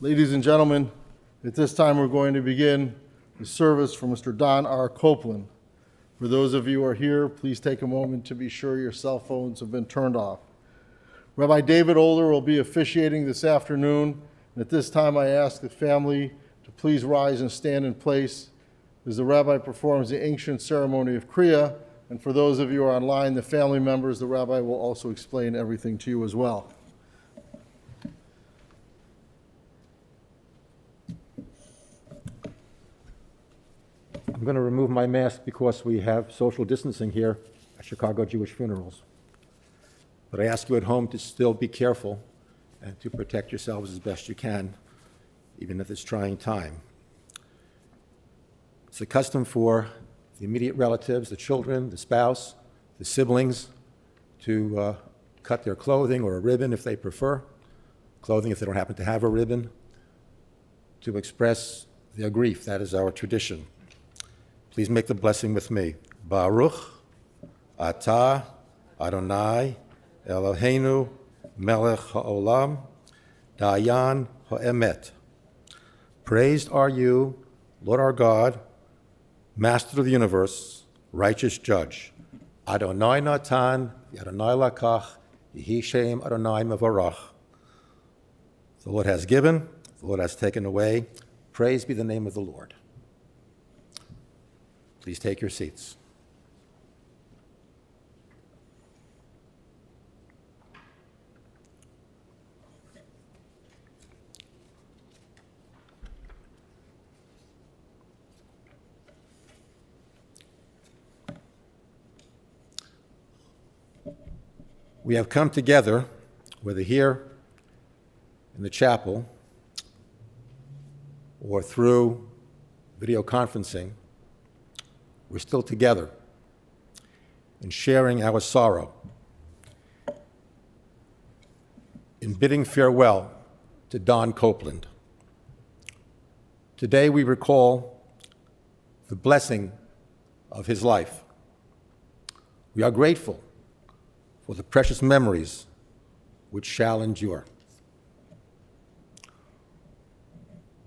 Ladies and gentlemen, at this time we're going to begin the service for Mr. Don R. Copeland. For those of you who are here, please take a moment to be sure your cell phones have been turned off. Rabbi David Older will be officiating this afternoon, and at this time I ask the family to please rise and stand in place as the rabbi performs the ancient ceremony of Kriya, and for those of you who are online, the family members, the rabbi will also explain everything to you as well. I'm going to remove my mask because we have social distancing here at Chicago Jewish Funerals. But I ask you at home to still be careful and to protect yourselves as best you can, even at this trying time. It's a custom for the immediate relatives, the children, the spouse, the siblings, to cut their clothing or a ribbon if they prefer, clothing if they don't happen to have a ribbon, to express their grief. That is our tradition. Please make the blessing with me. Baruch atah Adonai Eloheinu melech haolam dayan ha'emet. Praised are you, Lord our God, Master of the universe, righteous judge. Adonai natan, Adonai lakach, Yehi Shem Adonai mevarach. The Lord has given, the Lord has taken away. Praise be the name of the Lord. Please take your seats. We have come together, whether here in the chapel or through video conferencing, we're still together in sharing our sorrow, in bidding farewell to Don Copeland. Today we recall the blessing of his life. We are grateful for the precious memories which shall endure.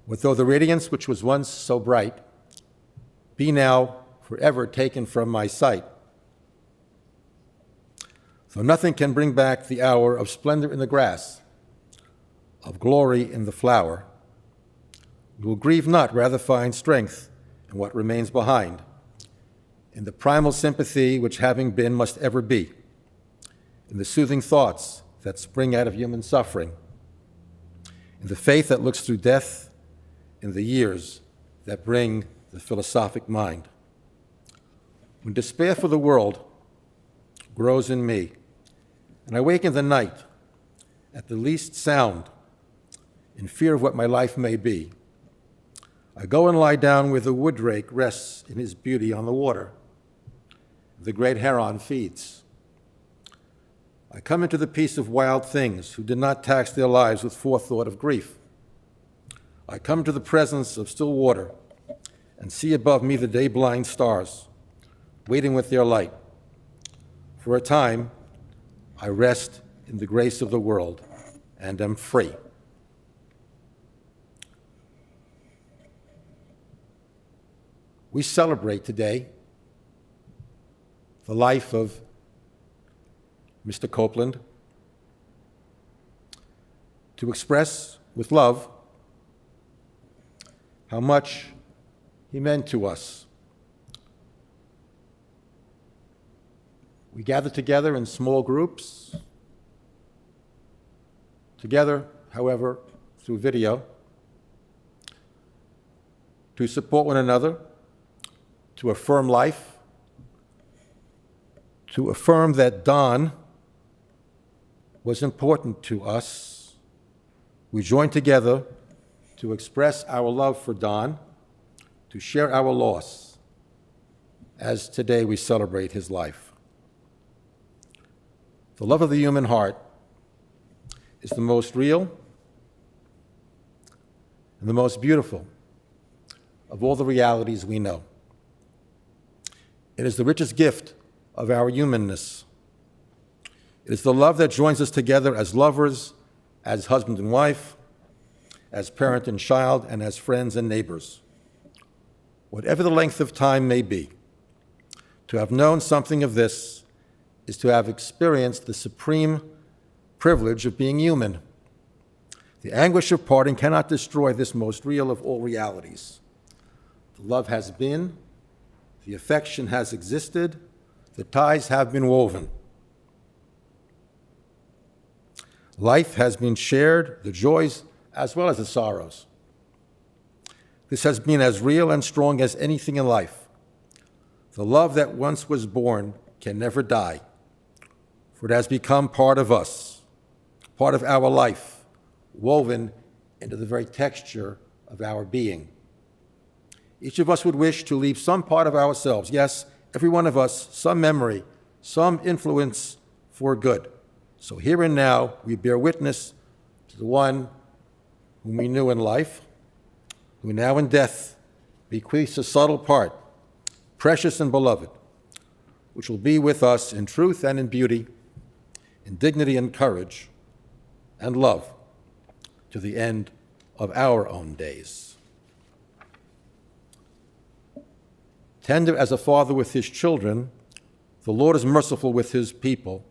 What though the radiance which was once so bright be now forever taken from my sight. Though nothing can bring back the hour of splendor in the grass, of glory in the flower, we will grieve not, rather find strength in what remains behind, in the primal sympathy which having been must ever be, in the soothing thoughts that spring out of human suffering, in the faith that looks through death, in the years that bring the philosophic mind. When despair for the world grows in me, and I wake in the night at the least sound, in fear of what my life may be, I go and lie down where the wood drake rests in his beauty on the water. The great heron feeds. I come into the peace of wild things who did not tax their lives with forethought of grief. I come to the presence of still water and see above me the day-blind stars, waiting with their light. For a time, I rest in the grace of the world and am free. We celebrate today the life of Mr. Copeland to express with love how much he meant to us. We gather together in small groups, together, however, through video, to support one another, to affirm life, to affirm that Don was important to us. We join together to express our love for Don, to share our loss, as today we celebrate his life. The love of the human heart is the most real and the most beautiful of all the realities we know. It is the richest gift of our humanness. It is the love that joins us together as lovers, as husband and wife, as parent and child, and as friends and neighbors. Whatever the length of time may be, to have known something of this is to have experienced the supreme privilege of being human. The anguish of parting cannot destroy this most real of all realities. The love has been, the affection has existed, the ties have been woven. Life has been shared, the joys as well as the sorrows. This has been as real and strong as anything in life. The love that once was born can never die, for it has become part of us, part of our life, woven into the very texture of our being. Each of us would wish to leave some part of ourselves, yes, every one of us, some memory, some influence for good. So here and now, we bear witness to the one whom we knew in life, who now in death bequeaths a subtle part, precious and beloved, which will be with us in truth and in beauty, in dignity and courage, and love to the end of our own days. Tender as a father with his children, the Lord is merciful with his people.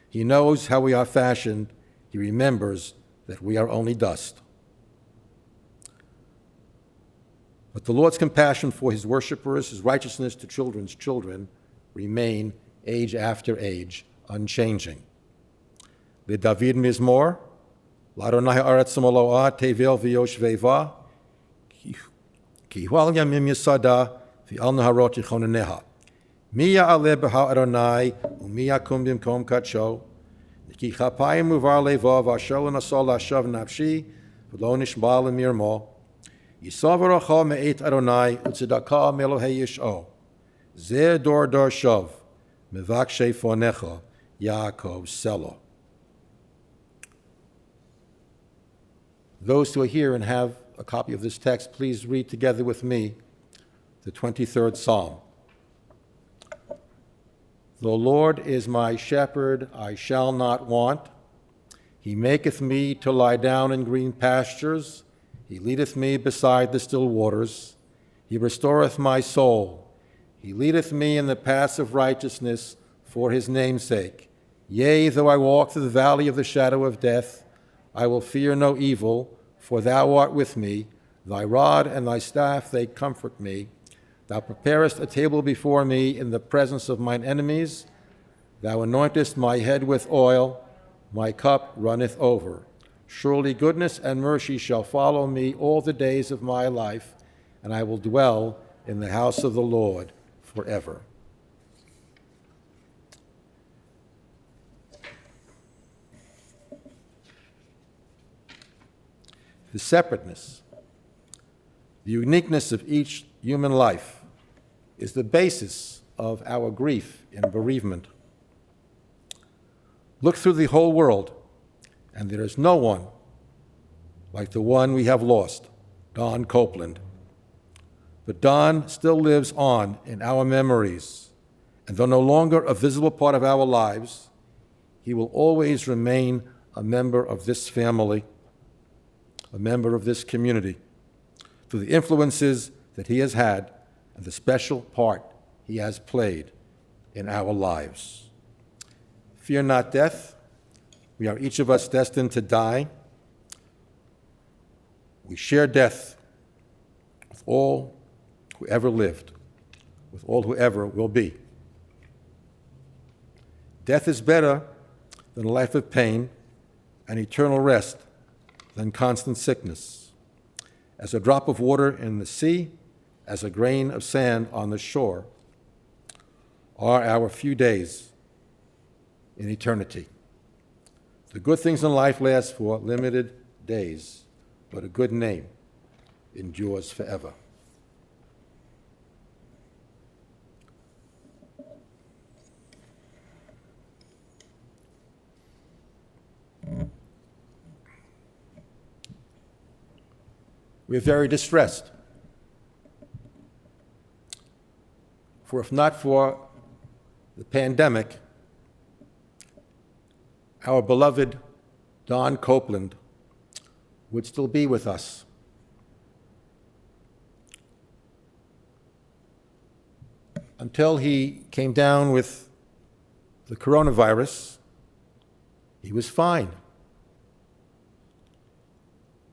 He knows how we are fashioned. He remembers that we are only dust. But the Lord's compassion for his worshipers, his righteousness to children's children, remain age after age, unchanging. Le David Mizmor, L'Adonai ha'aretz moloah tevel v'yoshveva, ki hual yamim yisada v'al naharot yichoneneha. Mi ya'aleh b'ha Adonai u'mi yakum b'mkom kadsho, ki chapayim uvar levav asher l'nasol lashav nafshi v'lo nishba l'mirmo. Yisavaracha me'et Adonai u'tzedakah me'elohei yish'o. Zeh dor dor shov mevakshe fonecha Yaakov Selo. Those who are here and have a copy of this text, please read together with me the 23rd Psalm. The Lord is my shepherd, I shall not want. He maketh me to lie down in green pastures. He leadeth me beside the still waters. He restoreth my soul. He leadeth me in the paths of righteousness for his name's sake. Yea, though I walk through the valley of the shadow of death, I will fear no evil, for thou art with me. Thy rod and thy staff, they comfort me. Thou preparest a table before me in the presence of mine enemies. Thou anointest my head with oil. My cup runneth over. Surely goodness and mercy shall follow me all the days of my life, and I will dwell in the house of the Lord forever. The separateness, the uniqueness of each human life is the basis of our grief in bereavement. Look through the whole world, and there is no one like the one we have lost, Don Copeland. But Don still lives on in our memories, and though no longer a visible part of our lives, he will always remain a member of this family, a member of this community, through the influences that he has had and the special part he has played in our lives. Fear not death. We are each of us destined to die. We share death with all who ever lived, with all who ever will be. Death is better than a life of pain and eternal rest than constant sickness. As a drop of water in the sea, as a grain of sand on the shore, are our few days in eternity. The good things in life last for limited days, but a good name endures forever. We're very distressed. For if not for the pandemic, our beloved Don Copeland would still be with us. Until he came down with the coronavirus, he was fine.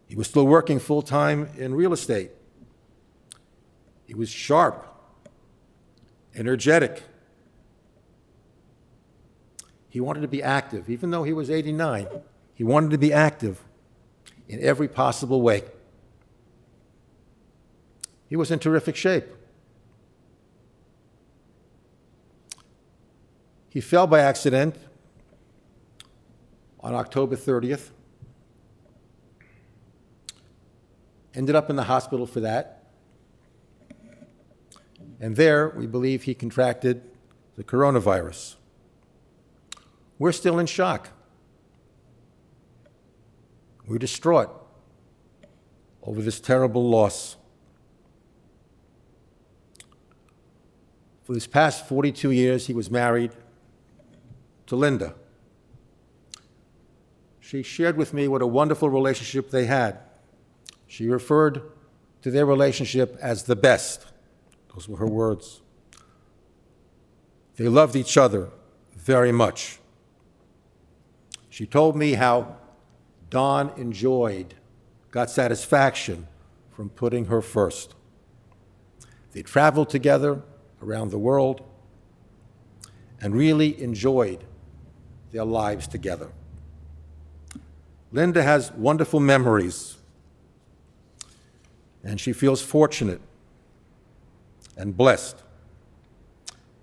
He was still working full-time in real estate. He was sharp, energetic. He wanted to be active. Even though he was 89, he wanted to be active in every possible way. He was in terrific shape. He fell by accident on October 30th. Ended up in the hospital for that. And there, we believe he contracted the coronavirus. We're still in shock. We're distraught over this terrible loss. For this past 42 years, he was married to Linda. She shared with me what a wonderful relationship they had. She referred to their relationship as the best. Those were her words. They loved each other very much. She told me how Don got satisfaction from putting her first. They traveled together around the world and really enjoyed their lives together. Linda has wonderful memories, and she feels fortunate and blessed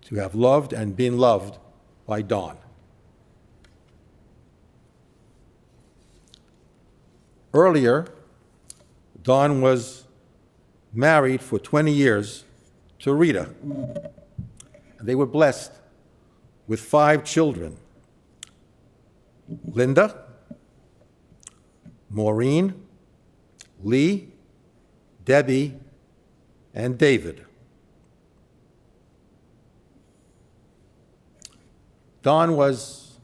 to have loved and been loved by Don. Earlier, Don was married for 20 years to Rita. They were blessed with 5 children: Linda, Maureen, Lee, Debbie, and David. Don was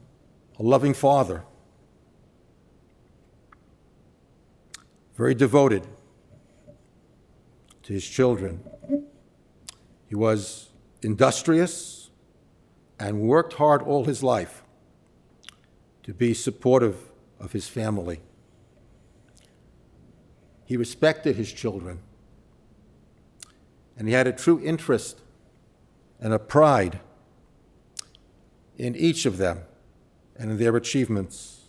a loving father, very devoted to his children. He was industrious and worked hard all his life to be supportive of his family. He respected his children, and he had a true interest and a pride in each of them and in their achievements.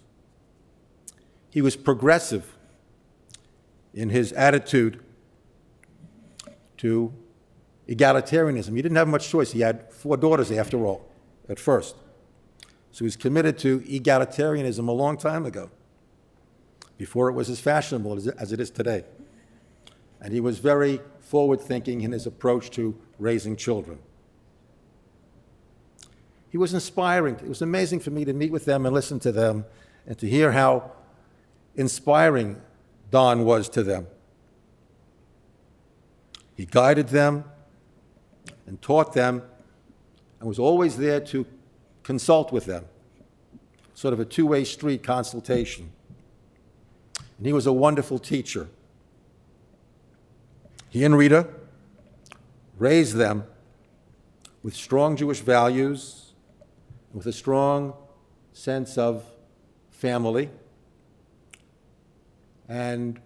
He was progressive in his attitude to egalitarianism. He didn't have much choice. He had 4 daughters, after all, at first. So he was committed to egalitarianism a long time ago, before it was as fashionable as it is today. And he was very forward-thinking in his approach to raising children. He was inspiring. It was amazing for me to meet with them and listen to them and to hear how inspiring Don was to them. He guided them and taught them and was always there to consult with them, sort of a two-way street consultation. And he was a wonderful teacher. He and Rita raised them with strong Jewish values, with a strong sense of family, and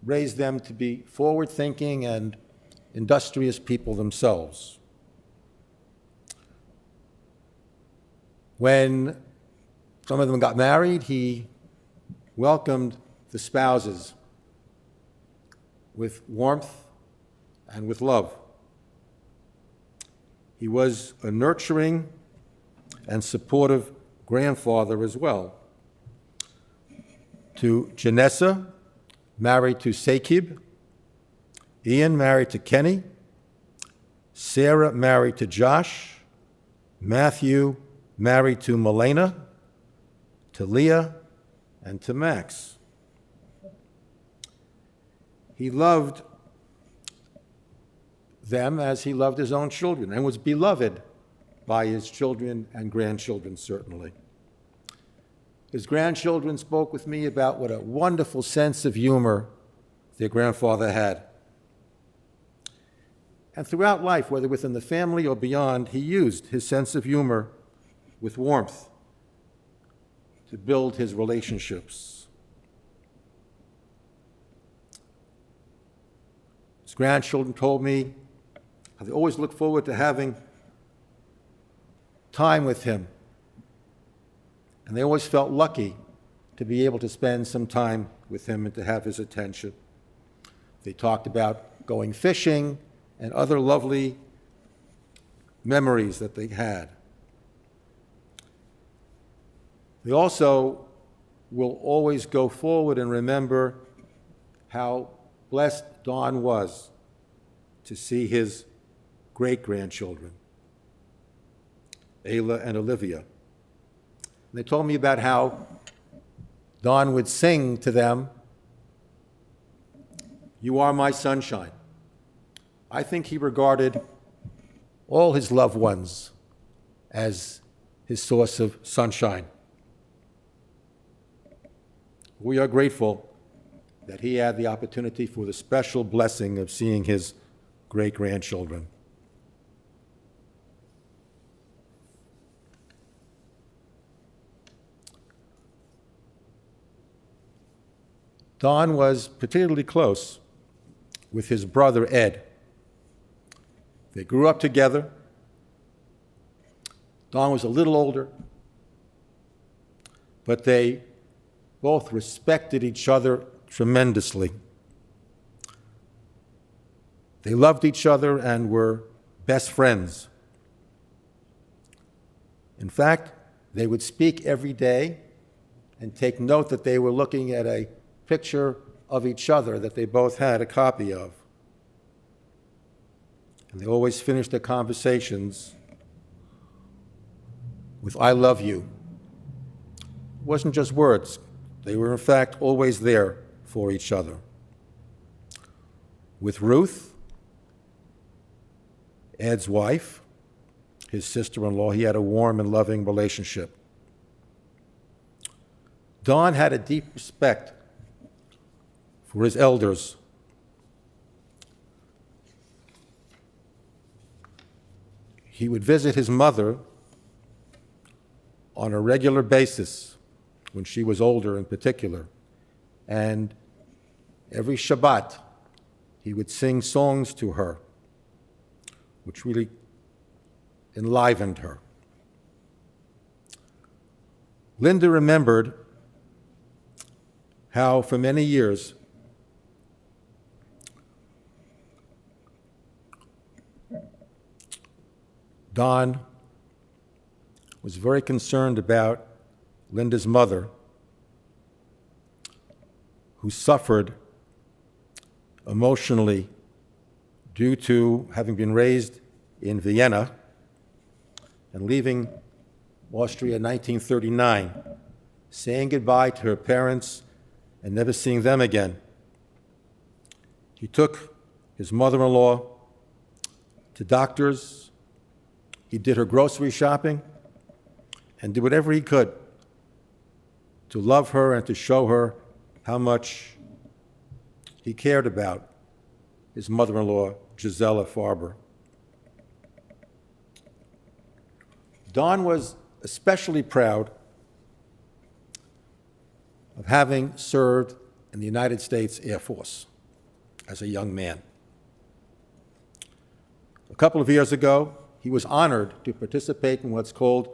raised them to be forward-thinking and industrious people themselves. When some of them got married, he welcomed the spouses with warmth and with love. He was a nurturing and supportive grandfather as well. To Janessa, married to Sakib, Ian married to Kenny, Sarah married to Josh, Matthew married to Milena, to Leah, and to Max. He loved them as he loved his own children and was beloved by his children and grandchildren, certainly. His grandchildren spoke with me about what a wonderful sense of humor their grandfather had. And throughout life, whether within the family or beyond, he used his sense of humor with warmth to build his relationships. His grandchildren told me how they always look forward to having time with him. And they always felt lucky to be able to spend some time with him and to have his attention. They talked about going fishing and other lovely memories that they had. They also will always go forward and remember how blessed Don was to see his great-grandchildren, Ayla and Olivia. And they told me about how Don would sing to them, "You are my sunshine." I think he regarded all his loved ones as his source of sunshine. We are grateful that he had the opportunity for the special blessing of seeing his great-grandchildren. Don was particularly close with his brother Ed. They grew up together. Don was a little older, but they both respected each other tremendously. They loved each other and were best friends. In fact, they would speak every day and take note that they were looking at a picture of each other that they both had a copy of. And they always finished their conversations with "I love you." It wasn't just words. They were, in fact, always there for each other. With Ruth, Ed's wife, his sister-in-law, he had a warm and loving relationship. Don had a deep respect for his elders. He would visit his mother on a regular basis when she was older in particular. And every Shabbat, he would sing songs to her, which really enlivened her. Linda remembered how for many years Don was very concerned about Linda's mother, who suffered emotionally due to having been raised in Vienna and leaving Austria in 1939, saying goodbye to her parents and never seeing them again. He took his mother-in-law to doctors. He did her grocery shopping and did whatever he could to love her and to show her how much he cared about his mother-in-law, Gisela Farber. Don was especially proud of having served in the United States Air Force as a young man. A couple of years ago, he was honored to participate in what's called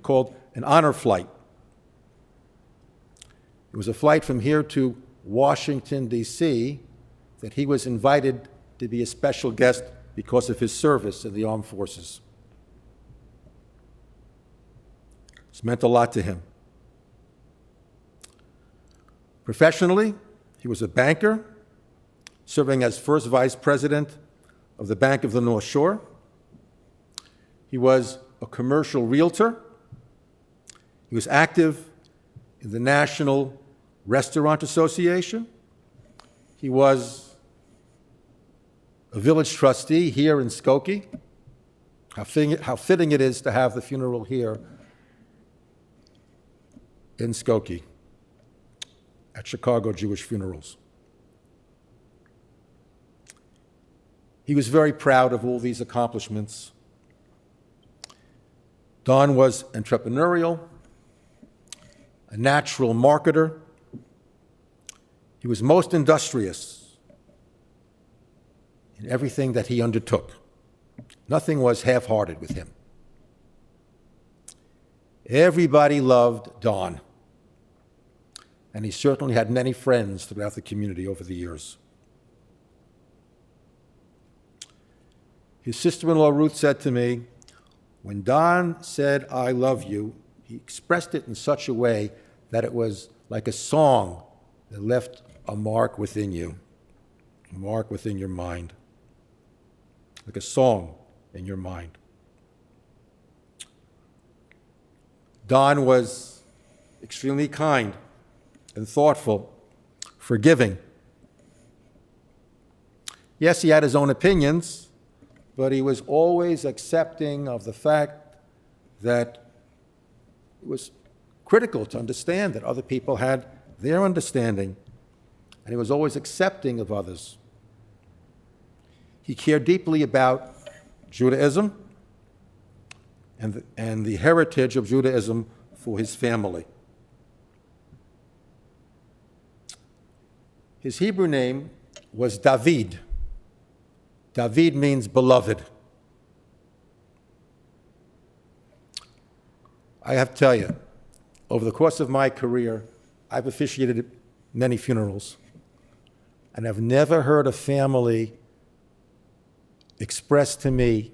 called an honor flight. It was a flight from here to Washington, D.C., that he was invited to be a special guest because of his service in the armed forces. It's meant a lot to him. Professionally, he was a banker, serving as first vice president of the Bank of the North Shore. He was a commercial realtor. He was active in the National Restaurant Association. He was a village trustee here in Skokie. How fitting it is to have the funeral here in Skokie at Chicago Jewish funerals. He was very proud of all these accomplishments. Don was entrepreneurial, a natural marketer. He was most industrious in everything that he undertook. Nothing was half-hearted with him. Everybody loved Don, and he certainly had many friends throughout the community over the years. His sister-in-law Ruth said to me, when Don said, "I love you," he expressed it in such a way that it was like a song that left a mark within you, a mark within your mind, like a song in your mind. Don was extremely kind and thoughtful, forgiving. Yes, he had his own opinions, but he was always accepting of the fact that it was critical to understand that other people had their understanding, and he was always accepting of others. He cared deeply about Judaism and the heritage of Judaism for his family. His Hebrew name was David. David means beloved. I have to tell you, over the course of my career, I've officiated many funerals, and I've never heard a family express to me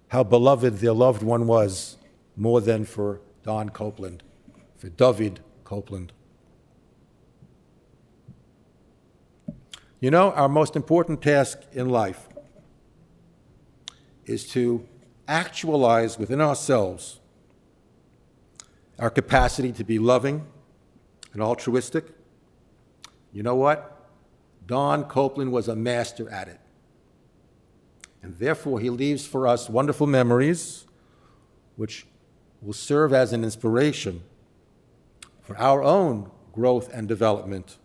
how beloved their loved one was more than for Don Copeland, for David Copeland. You know, our most important task in life is to actualize within ourselves our capacity to be loving and altruistic. You know what? Don Copeland was a master at it. And therefore, he leaves for us wonderful memories which will serve as an inspiration for our own growth and development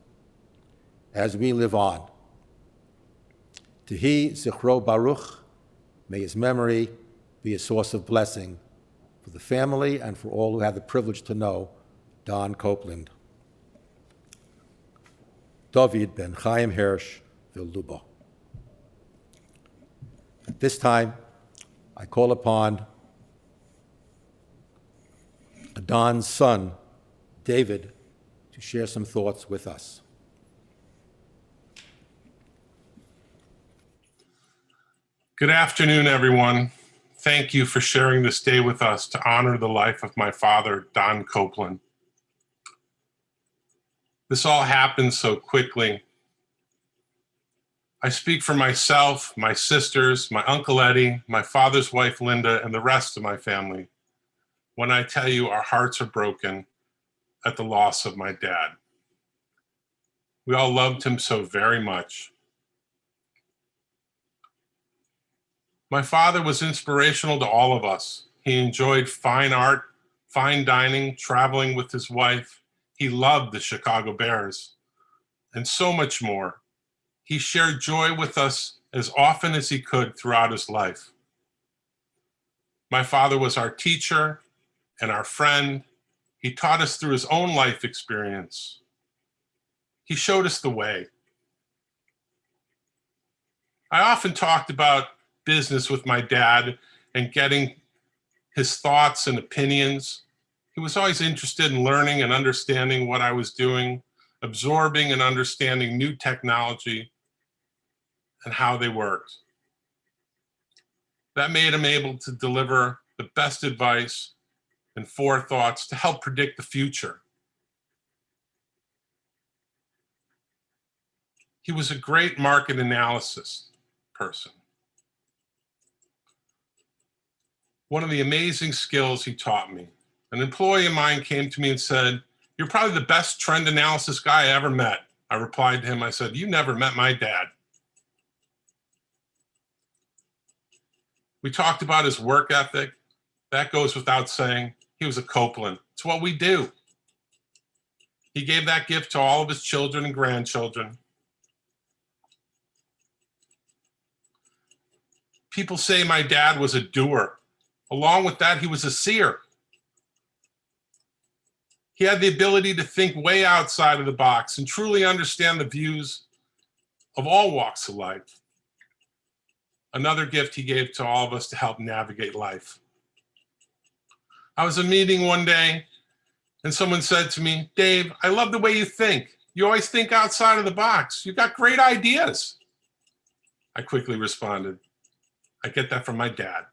as we live on. Tehi Zichro Baruch, may his memory be a source of blessing for the family and for all who have the privilege to know Don Copeland. David ben Chaim Hirsch Vildubo. At this time, I call upon Don's son, David, to share some thoughts with us. Good afternoon, everyone. Thank you for sharing this day with us to honor the life of my father, Don Copeland. This all happened so quickly. I speak for myself, my sisters, my Uncle Eddie, my father's wife, Linda, and the rest of my family when I tell you our hearts are broken at the loss of my dad. We all loved him so very much. My father was inspirational to all of us. He enjoyed fine art, fine dining, traveling with his wife. He loved the Chicago Bears, and so much more. He shared joy with us as often as he could throughout his life. My father was our teacher and our friend. He taught us through his own life experience. He showed us the way. I often talked about business with my dad and getting his thoughts and opinions. He was always interested in learning and understanding what I was doing, absorbing and understanding new technology and how they worked. That made him able to deliver the best advice and forethoughts to help predict the future. He was a great market analysis person. One of the amazing skills he taught me, an employee of mine came to me and said, "You're probably the best trend analysis guy I ever met." I replied to him, I said, "You never met my dad." We talked about his work ethic. That goes without saying. He was a Copeland. It's what we do. He gave that gift to all of his children and grandchildren. People say my dad was a doer. Along with that, he was a seer. He had the ability to think way outside of the box and truly understand the views of all walks of life. Another gift he gave to all of us to help navigate life. I was at a meeting one day and someone said to me, "Dave, I love the way you think. You always think outside of the box. You've got great ideas." I quickly responded, "I get that from my dad."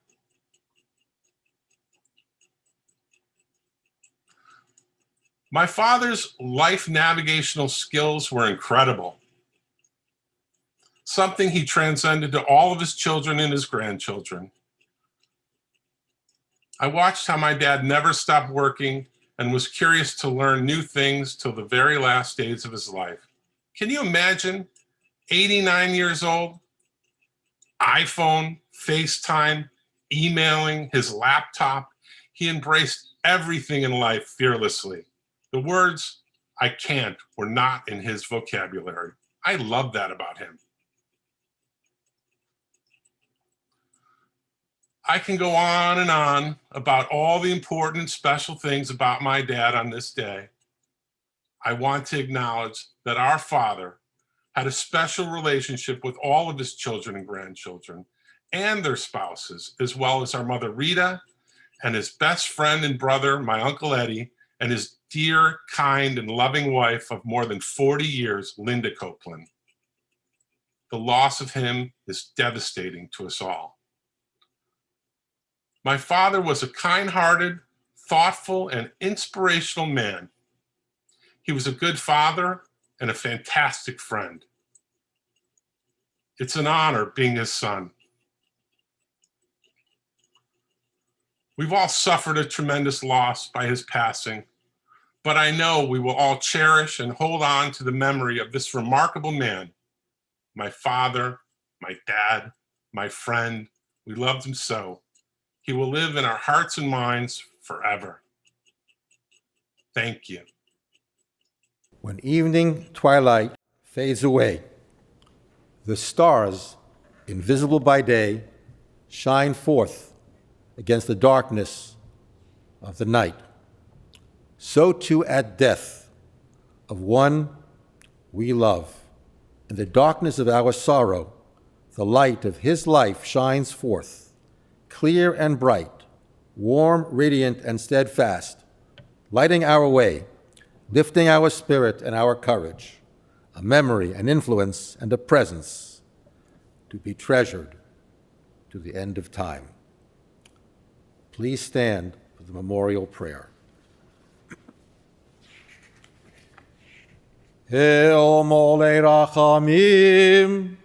My father's life navigational skills were incredible, something he transcended to all of his children and his grandchildren. I watched how my dad never stopped working and was curious to learn new things till the very last days of his life. Can you imagine 89 years old? iPhone, FaceTime, emailing, his laptop. He embraced everything in life fearlessly. The words, "I can't," were not in his vocabulary. I love that about him. I can go on about all the important special things about my dad on this day. I want to acknowledge that our father had a special relationship with all of his children and grandchildren and their spouses, as well as our mother Rita and his best friend and brother, my Uncle Eddie, and his dear, kind, and loving wife of more than 40 years, Linda Copeland. The loss of him is devastating to us all. My father was a kind-hearted, thoughtful, and inspirational man. He was a good father and a fantastic friend. It's an honor being his son. We've all suffered a tremendous loss by his passing, but I know we will all cherish and hold on to the memory of this remarkable man, my father, my dad, my friend. We loved him so. He will live in our hearts and minds forever. Thank you. When evening twilight fades away, the stars, invisible by day, shine forth against the darkness of the night. So too at death of one we love. In the darkness of our sorrow, the light of his life shines forth, clear and bright, warm, radiant, and steadfast, lighting our way, lifting our spirit and our courage, a memory, an influence, and a presence to be treasured to the end of time. Please stand for the memorial prayer. El molei rachamim,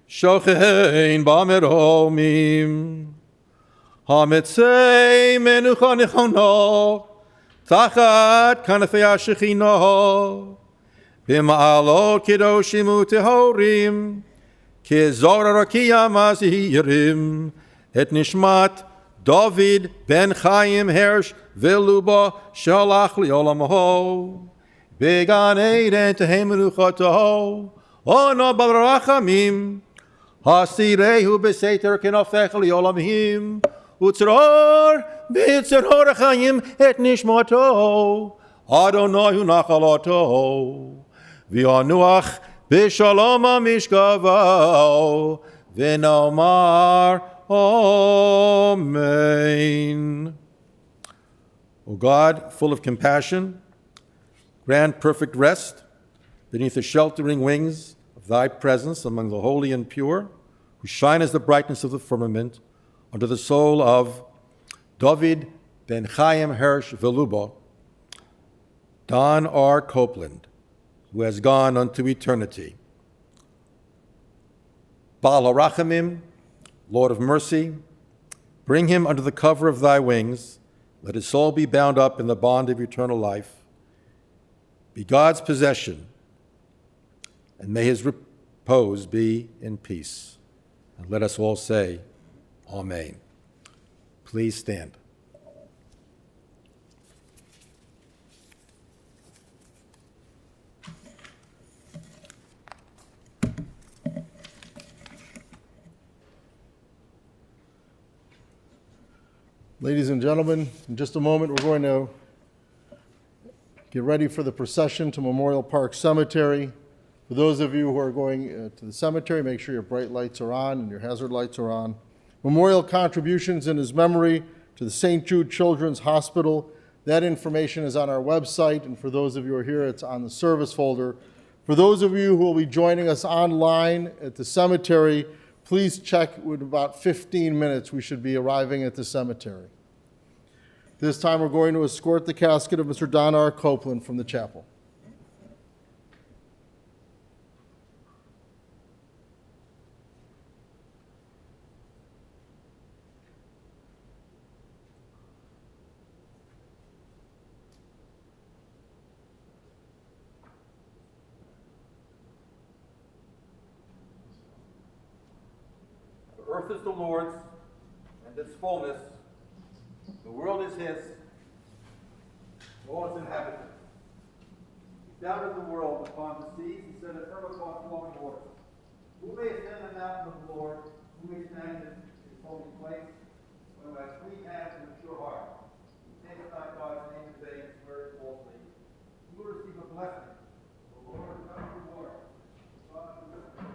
shochein bameromim, hametzei menucha nechono, tachat kanafei hashechino, b'ma'alot kedoshim utehorim, kezor rakiyam azirim, et nishmat David ben Chaim Hersh veluba shalach liolamaho, began Eden tehemenuchato, ono balarachamim, hasirehu beseter kenofech liolamhim, utzror b'tzror achayim et nishmato, Adonai hu nachalato, v'yanuach b'shalom mishkavao, v'nomar Amen. O God, full of compassion, grant perfect rest beneath the sheltering wings of thy presence among the holy and pure, who shine as the brightness of the firmament, under the soul of David ben Chaim Hersh Veluba, Don R. Copeland, who has gone unto eternity. Baal HaRachamim, Lord of mercy, bring him under the cover of thy wings. Let his soul be bound up in the bond of eternal life. Be God's possession, and may his repose be in peace. And let us all say, Amen. Please stand. Ladies and gentlemen, in just a moment, we're going to get ready for the procession to Memorial Park Cemetery. For those of you who are going to the cemetery, make sure your bright lights are on and your hazard lights are on. Memorial contributions in his memory to the St. Jude Children's Hospital. That information is on our website, and for those of you who are here, it's on the service folder. For those of you who will be joining us online at the cemetery, please check with about 15 minutes. We should be arriving at the cemetery. This time we're going to escort the casket of Mr. Don R. Copeland from the chapel. The earth is the Lord's, and its fullness. The world is his, all its inhabitants. He founded the world upon the seas and set it firm upon flowing waters. Who may ascend the mountain of the Lord? Who may stand in his holy place? One who has clean hands and a pure heart. Who taketh not God's name in vain and swears falsely. Who will receive a blessing? The Lord come reward. God who listens.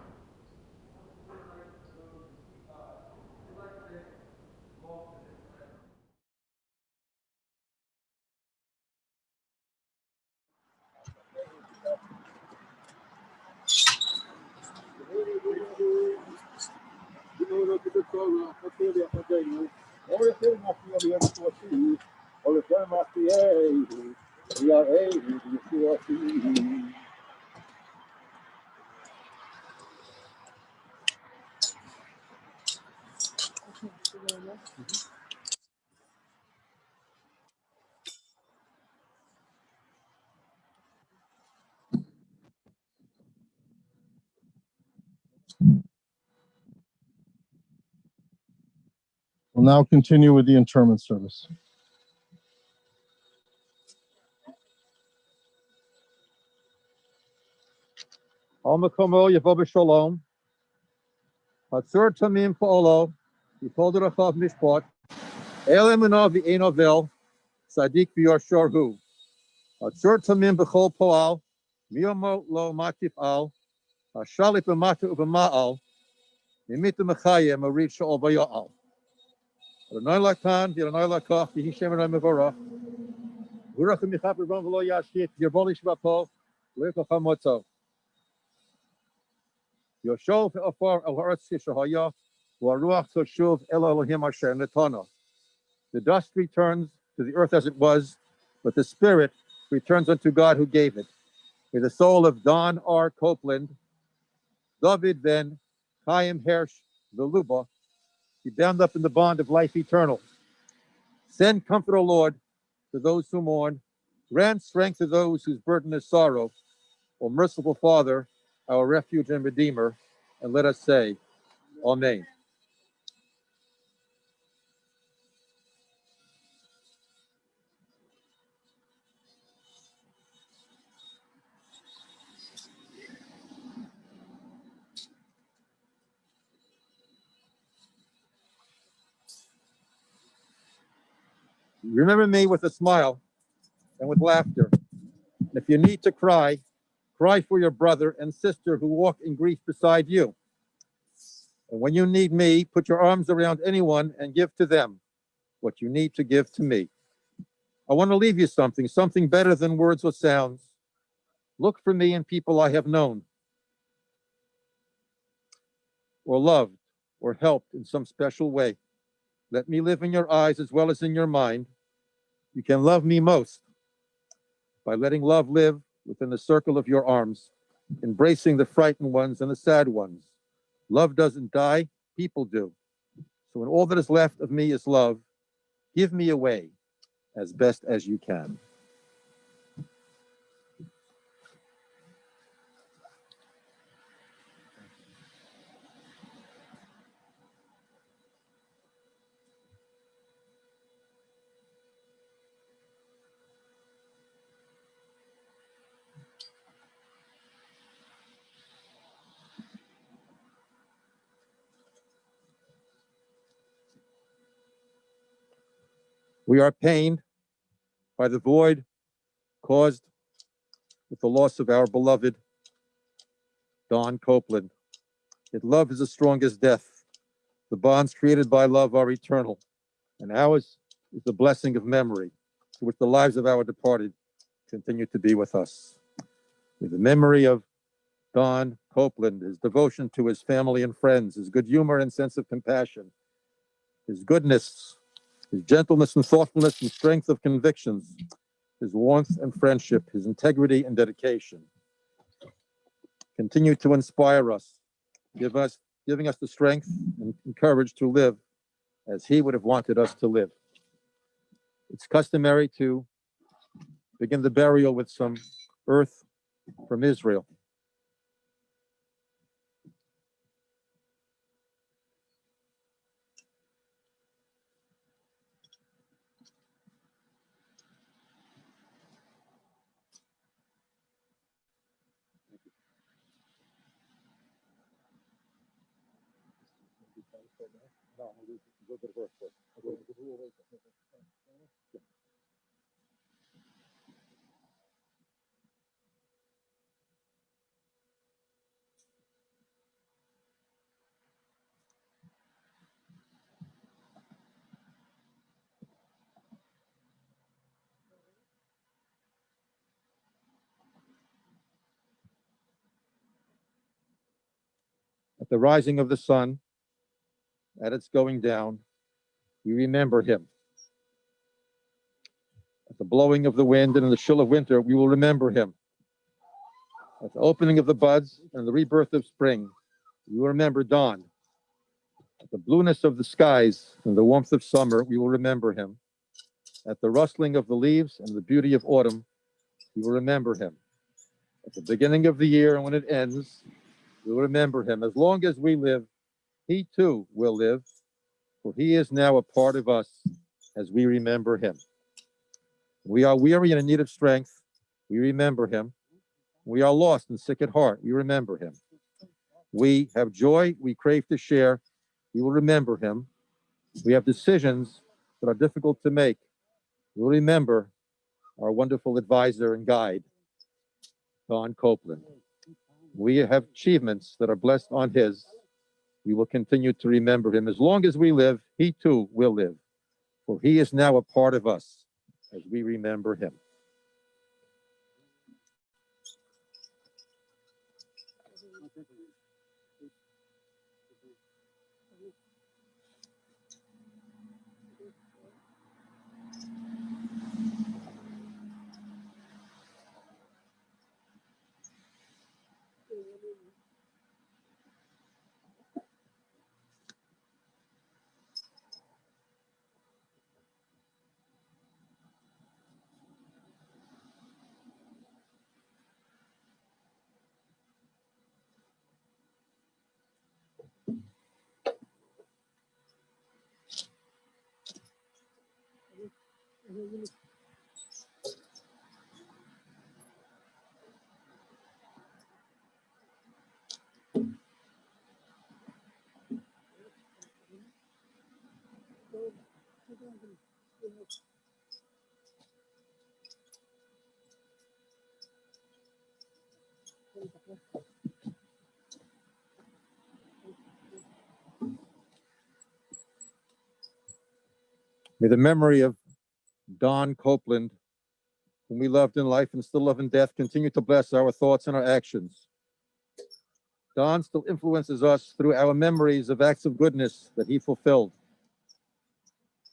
We'll now continue with the interment service. Almakomo Yavob Shalom. Hatsur Tamim Paolo. Yipolder Achav Mishpot. Elemunov Enovel. Sadiq Bior Shorhu. Hatsur Tamim Bechol Poal. Miomo Lo Matif Al. Hashali Bamata Ubama'al. Mimita Machaya Marit Shaol Bayal. Adonai Lakan, Adonai Lakach, Yehishem Adonai Mevorach. Urach Michaper Ron Velo Yashit, Yerboli Shvapo, Leko Hamotzo. Yoshov Afar El Haaretz Yishahaya, Waruach Toshuv El Elohim Asher Netana. The dust returns to the earth as it was, but the spirit returns unto God who gave it. May the soul of Don R. Copeland, David Ben, Chaim Hersh, Veluba, be bound up in the bond of life eternal. Send comfort, O Lord, to those who mourn. Grant strength to those whose burden is sorrow. O merciful Father, our refuge and Redeemer, and let us say, Amen. Remember me with a smile and with laughter. And if you need to cry, cry for your brother and sister who walk in grief beside you. And when you need me, put your arms around anyone and give to them what you need to give to me. I want to leave you something better than words or sounds. Look for me in people I have known, or loved, or helped in some special way. Let me live in your eyes as well as in your mind. You can love me most by letting love live within the circle of your arms, embracing the frightened ones and the sad ones. Love doesn't die, people do. So when all that is left of me is love, give me away as best as you can. We are pained by the void caused with the loss of our beloved Don Copeland. Yet love is as strong as death. The bonds created by love are eternal, and ours is the blessing of memory, to which the lives of our departed continue to be with us. With the memory of Don Copeland, his devotion to his family and friends, his good humor and sense of compassion, his goodness, his gentleness and thoughtfulness and strength of convictions, his warmth and friendship, his integrity and dedication, continue to inspire us, giving us the strength and courage to live as he would have wanted us to live. It's customary to begin the burial with some earth from Israel. At the rising of the sun, at its going down, we remember him. At the blowing of the wind and in the chill of winter, we will remember him. At the opening of the buds and the rebirth of spring, we will remember Don. At the blueness of the skies and the warmth of summer, we will remember him. At the rustling of the leaves and the beauty of autumn, we will remember him. At the beginning of the year and when it ends, we will remember him. As long as we live, he too will live, for he is now a part of us as we remember him. We are weary and in need of strength, we remember him. We are lost and sick at heart, we remember him. We have joy we crave to share, we will remember him. We have decisions that are difficult to make, we will remember our wonderful advisor and guide, Don Copeland. We have achievements that are blessed on his. We will continue to remember him. As long as we live, he too will live, for he is now a part of us as we remember him. May the memory of Don Copeland, whom we loved in life and still love in death, continue to bless our thoughts and our actions. Don still influences us through our memories of acts of goodness that he fulfilled.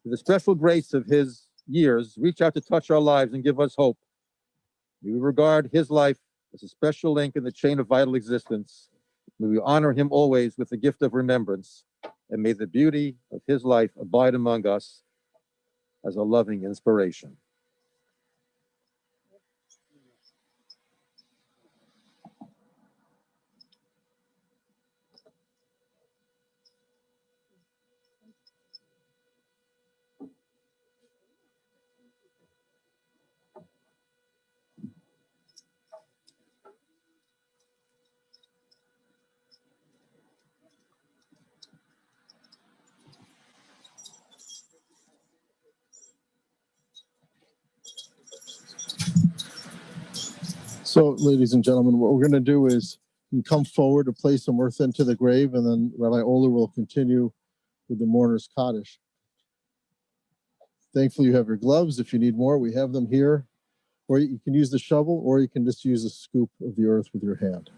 With the special grace of his years, reach out to touch our lives and give us hope. May we regard his life as a special link in the chain of vital existence. May we honor him always with the gift of remembrance, and may the beauty of his life abide among us as a loving inspiration. So, ladies and gentlemen, what we're going to do is you come forward to place some earth into the grave, and then Rabbi Oler will continue with the mourner's Kaddish. Thankfully, you have your gloves. If you need more, we have them here. Or you can use the shovel, or you can just use a scoop of the earth with your hand.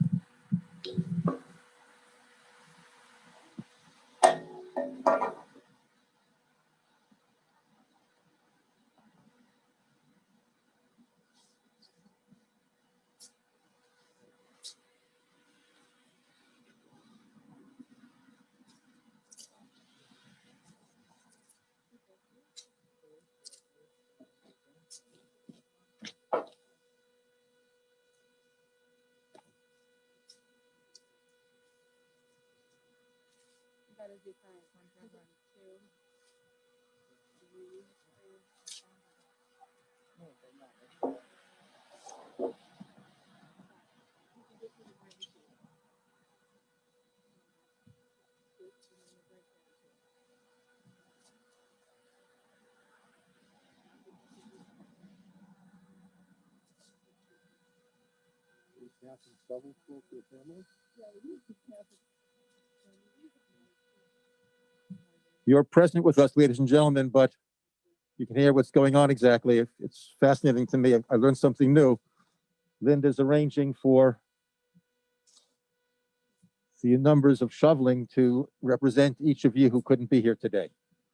You're present with us, ladies and gentlemen, but you can hear what's going on exactly. It's fascinating to me. I learned something new. Linda's arranging for the numbers of shoveling to represent each of you who couldn't be here today.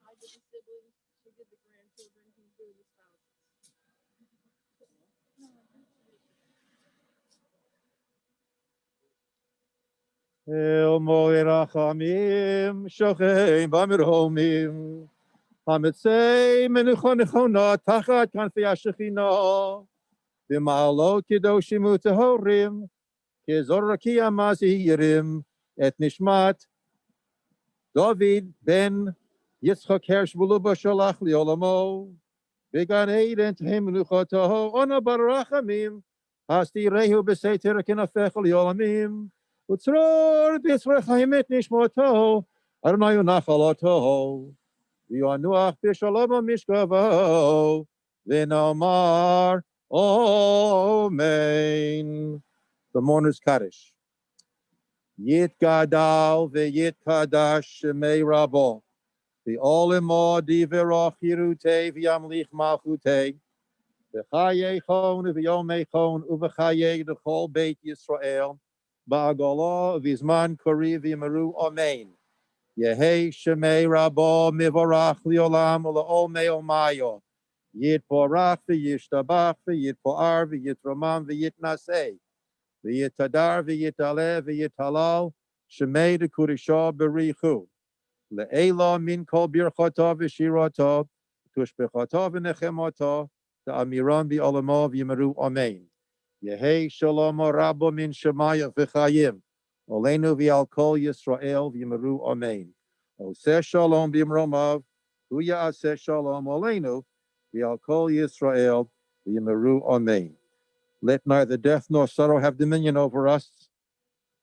I did the siblings, she did the grandchildren, he's doing the spouses. El Moirachamim, Shochem, Bamirhomim, Hamitzei, Menuchonechona, Tachat, Kanfi Ashechina, Bimalo, Kidoshimu Tehorim, Kizoraki Amazi Yirim, Et Nishmat, David ben Yitzchak Hersh Buluba Shalach Liolamo, Began Eden Tehim Menuchotaho, Ona Barachamim, Hasti Rehu Beseter Kinafech Liolamim, Utzror Bisrechaimet Nishmoto, Adonai Nachaloto, Vionuach Bishalama Mishkavo, Vinomar, Amen. The mourner's Kaddish. Yit Gadal ve'yit Kadash Shemei Rabo, Ve'olemo Diverach Hirute V'yamlich Malchute, V'chayei Chon V'yomei Chon U'v'chayei D'chol Beit Yisrael, Ba'agolo V'zman Kori V'yimeru Amen. Yehei Shemei Rabo Mivorach Li'olam U'la'olmei Omayo, Yit Porach V'yishtabach V'yit Po'ar V'yit Roman V'yit Naseh, V'yitadar v'yitaleh v'yitalal shemei d'kurisha berichu le'ela min kol birchata v'shirata tushbechata v'nechemata ta'amiran bi'olamo v'yimeru amen. Yehei shalom rabbo min shemaya v'chayim olenu v'al kol Yisrael v'yimeru amen. Oseh shalom b'imromav hu ya'aseh shalom olenu v'al kol Yisrael v'yimeru amen. Let neither death nor sorrow have dominion over us.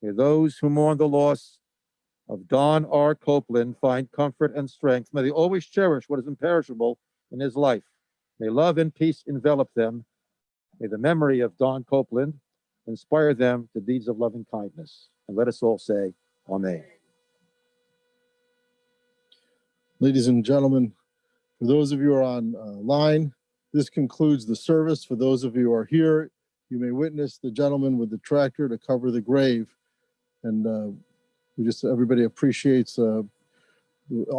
May those who mourn the loss of Don R. Copeland find comfort and strength. May they always cherish what is imperishable in his life. May love and peace envelop them. May the memory of Don Copeland inspire them to deeds of loving kindness. And let us all say, Amen. Ladies and gentlemen, for those of you who are online, this concludes the service. For those of you who are here, you may witness the gentleman with the tractor to cover the grave. And everybody appreciates all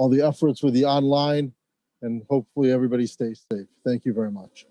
the efforts with the online, and hopefully everybody stays safe. Thank you very much.